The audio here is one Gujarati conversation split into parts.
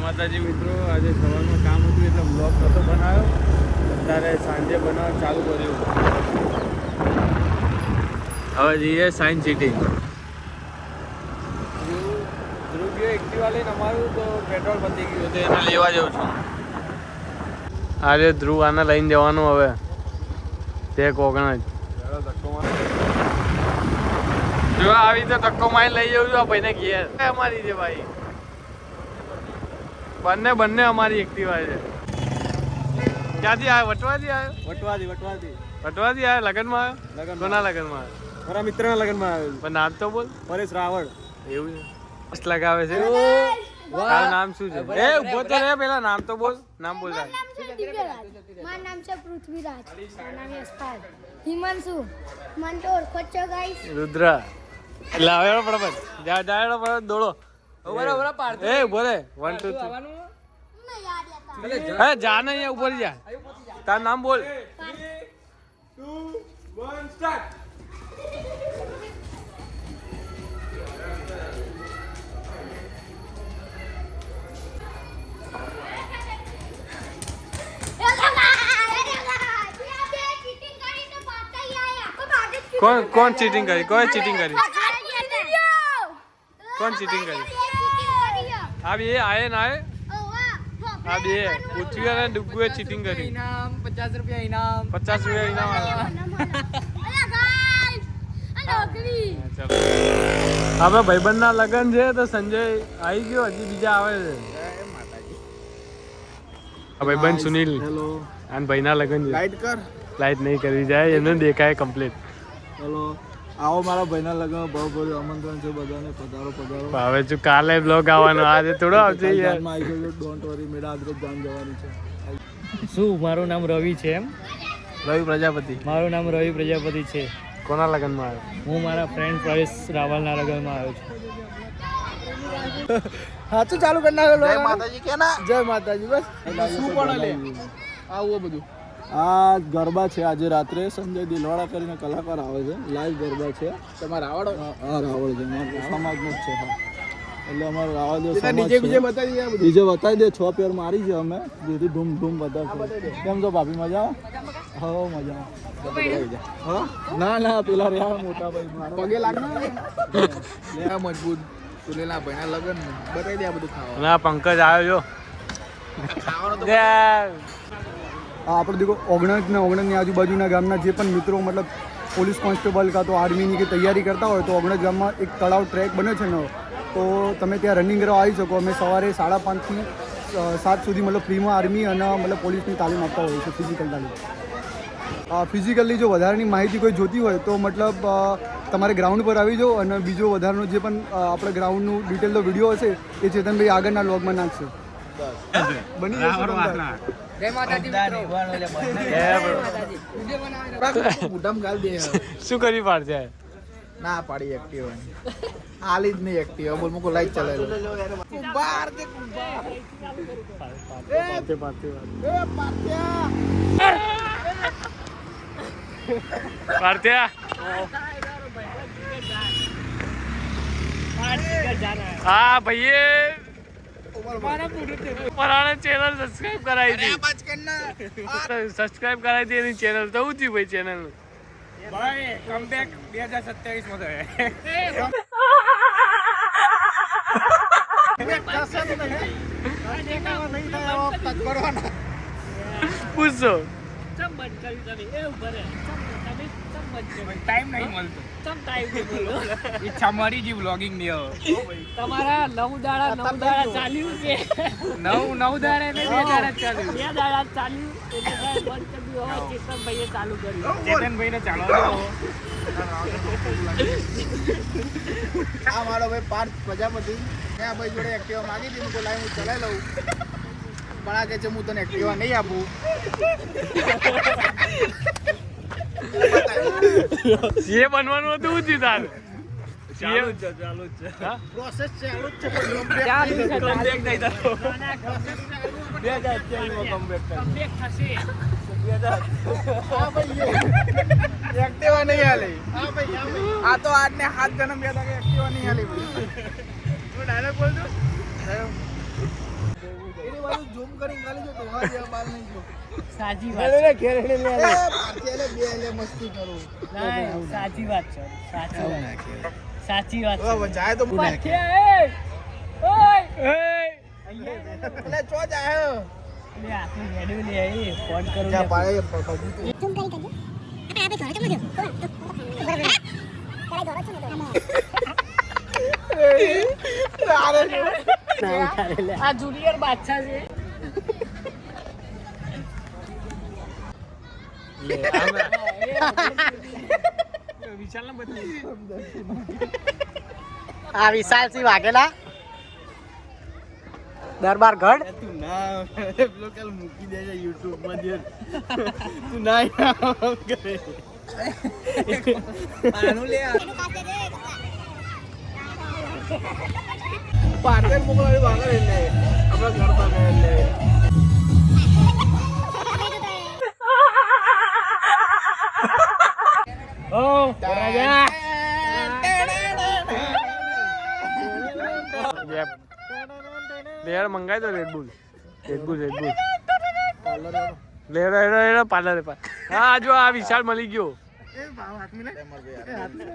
માતાજી મિત્રો, આજે સવારનું કામ હતું એટલે બ્લોગ નહોતો બનાવ્યો. અત્યારે સાંજે બનાવવાનું ચાલુ કર્યું. હવે જઈએ સાયન્સ સિટી. ધ્રુવ ગયો એક્ટિવા લઈને અમારું, તો પેટ્રોલ પતી ગયું તો એને લેવા જાઉં છું. આજે ધ્રુવ આને લઈને જવાનું. હવે તે કોકણ જ જો આવી તો ધક્કો મારી લઈ જવું છું આ ભાઈને ઘેર. અમારી છે ભાઈ, બંને અમારી એક્ટિવા છે. ક્યાંથી આવ્યો? વટવાથી આવ્યો? વટવાથી આવ્યો. લગનમાં આવ્યો? કોના લગનમાં આવ્યો? મારા મિત્રના લગનમાં આવ્યો. પણ નામ તો બોલ. પરેશ રાવળ. એવું છે? મસ્ત લગાવે છે. તારું નામ શું છે? એ ઉભો તો રે, પેલા નામ તો બોલ. નામ બોલ. મારું નામ છે પૃથ્વીરાજ. મારું નામ યશપાલ. હિમાંશુ. મંટોર. કોચો ગાઈસ. રુદ્ર. લાવેલો ફટાફટ. જાડો ફટાફટ દોડો. બરાબર પાડ. એ ઉભો રે. 1 2 3. હે જા ને અહીંયા ઉપર જા. તારું નામ બોલ. 2 1 સ્ટાર્ટ. કોણ ચીટિંગ કરી? કોઈ ચીટિંગ કરી? કોણ ચીટિંગ કરી? આ બે આયે ના આયે? આ બે પૃથ્વી અને ડુગ્ગુએ ચીટિંગ કરી. ઇનામ 50 રૂપિયા ઇનામ. 50 રૂપિયા ઇનામ આવ્યા. હવે ભાઈબંધના લગ્ન છે તો સંજય આવી ગયો, હજી બીજા આવે છે. આ ભાઈબંધ સુનિલ હેલો. અને ભાઈના લગ્ન છે. લાઈટ કર. લાઈટ નહીં કરવી જાય, એમને દેખાય કમ્પ્લીટ. હેલો. આવો મારા ભાઈના લગ્ન. બહુ બહુ આમંત્રણ છે બધાને. પધારો પધારો. હવે જો કાલે બ્લોગ આવવાનો, આજે થોડો આવશે યાર. ડોન્ટ વરી, મેરા આદરત જાન જવાની છે. શું મારું નામ રવિ છે? એમ રવિ પ્રજાપતિ. મારું નામ રવિ પ્રજાપતિ છે. કોના લગ્નમાં આવ્યો? હું મારા ફ્રેન્ડ પરેશ રાવલના લગ્નમાં આવ્યો છું. હા તો ચાલુ કરી નાખો. જય માતાજી કે ના? જય માતાજી. બસ શું પણ લે આવું બધું. આ ગરબા છે આજે રાત્રે. સંજય દિલવાડા કરીને કલાકાર આવે છે. લાઈવ ગરબા છે. તમારા રાવળ? હા રાવળ છે. સમાજનો જ છે. હા એટલે અમારો રાવળ ડીજે બતાવી દે. 6 પેર મારી છે અમે, જેથી ધૂમ ધૂમ બતાવશે. કેમ છો ભાભી? મજા? હા મજા. ના ના પેલા રહ્યા મોટા ભાઈ પગે લાગના મજબૂત સુલેલા ભાઈના લગન બતાવી દે. આ બધું ખાવા. અને આ પંકજ આવ્યો જો. આપણે દેખો ઓગણજ ને ઓગણજની આજુબાજુના ગામના જે પણ મિત્રો મતલબ પોલીસ કોન્સ્ટેબલ કાં તો આર્મીની કે તૈયારી કરતા હોય તો ઓગણજ ગામમાં એક તળાવ ટ્રેક બન્યો છે ને, તો તમે ત્યાં રનિંગ કરવા આવી શકો. અમે સવારે 5:30 થી 7 સુધી મતલબ ફ્રીમાં આર્મી અને મતલબ પોલીસની તાલીમ આપતા હોય છે. ફિઝિકલ તાલીમ. ફિઝિકલી જો વધારાની માહિતી કોઈ જોતી હોય તો મતલબ તમારે ગ્રાઉન્ડ પર આવી જાઓ. અને બીજો વધારાનો જે પણ આપણે ગ્રાઉન્ડનું ડિટેલનો વિડીયો હશે એ ચેતનભાઈ આગળના વ્લોગમાં નાખશે. બની જશે. શું કરી પાડશે? ના પાડી એક્ટિવા હાલી જ નહીં. એક્ટિવા બોલ મૂકો. લાઈટ ચલાવી हाँ भैया हमारा चैनल सब्सक्राइब कराई थी. सब्सक्राइब कराई थी એની ચેનલ તો ઊંચી ભાઈ ચેનલ ભાઈ કમબેક 2027 માં પૂછો. ટાઈમ નહીં મળતો. ઈચ્છા મરી જી વ્લોગિંગ ની. તમારા 9 દાડા ચાલ્યું કે 9 દાડા ને 2 દાડા ચાલ્યું. 2 દાડા ચાલ્યું એટલે બંધ કરી દીધું. હવે ચેતનભાઈએ ચાલુ કર્યું. ચેતનભાઈ ને ચાલવા દો. આ મારો ભાઈ પાર્થ પ્રજાપતિ. મેં આ ભાઈ જોડે એક્ટિવા માંગી હતી. હું લાઈ હું ચલાવી લઉં, પણ આ કહે છે હું તને એક્ટિવા નહીં આપું. સીએ બનવાનું હતું ઊંચી તાર. ચાલુ જ છે. પ્રોસેસ ચાલુ જ છે. એક્ટિવા નહીં હાલી. આ તો આજને 7 જન્મ 2 એક્ટિવા નહીં હાલી. ડાયરેક્ટ બોલ દો. કરીને ખાલી જો ધોવા જેવા બાલ નહીં જો સાચી લે વાત લે ઘેર લે લે પાછી લે બે લે મસ્તી કરું ના સાચી વાત છે સાચી વાત હવે જાય તો પાછ્યા ઓય લે ચો જાય લે આખું રેડ્યું લે એ ફોન કરું જા લે. પાડે ઝૂમ કરી કરજો આપણે ધોરો ચમ આ જુનિયર બાદશાહ છે આ વિશાલસિંહ વાઘેલા દરબાર ગઢ તું ના પેલો કાલ મૂકી દેજે YouTube માં દે તું ના કરે આનું લે પાર્સલ મોકલાવી વાગર એટલે આપણા ઘર પર ગયે એટલે ઓ રાજા લેર મંગાઈ દો રેડબુલ લેર પાર્લર હા જો આ વિશાલ મળી ગયો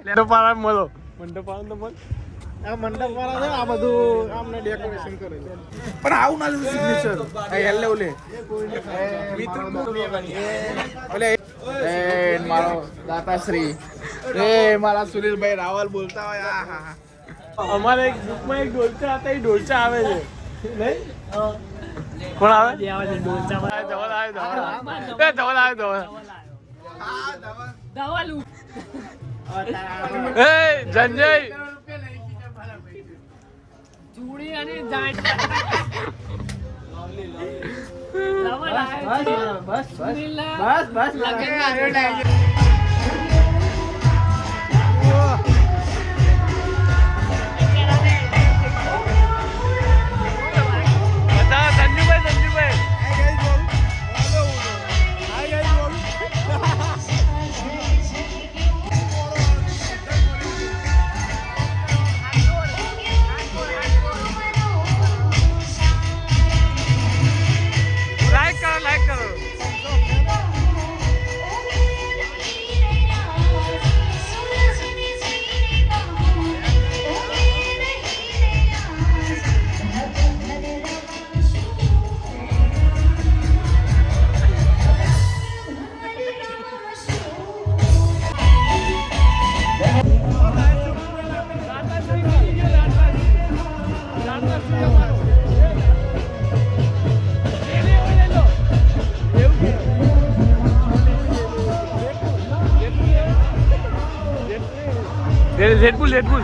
લેરો પાર્લર મળો મંડપ પાર્લર તો મળ આ મંડપ વાળા છે આ બધું આમને ડેકોરેશન કરે છે પણ આવું ના લીધું સિગ્નેચર એ હેલે ઓલે ઓલે એ મારો દાતાશ્રી એ મારા સુનિલભાઈ રાવલ બોલતા હોય અમારે એક ગ્રુપમાં એક ઢોલચા હતા એ ઢોલચા આવે છે નહીં કોણ આવે ધવલ આવે દવાલું એ સંજય ચૂડી અને જાણ દવા બસ બતા સંજુભાઈ લાઈક કરો રેડબુલ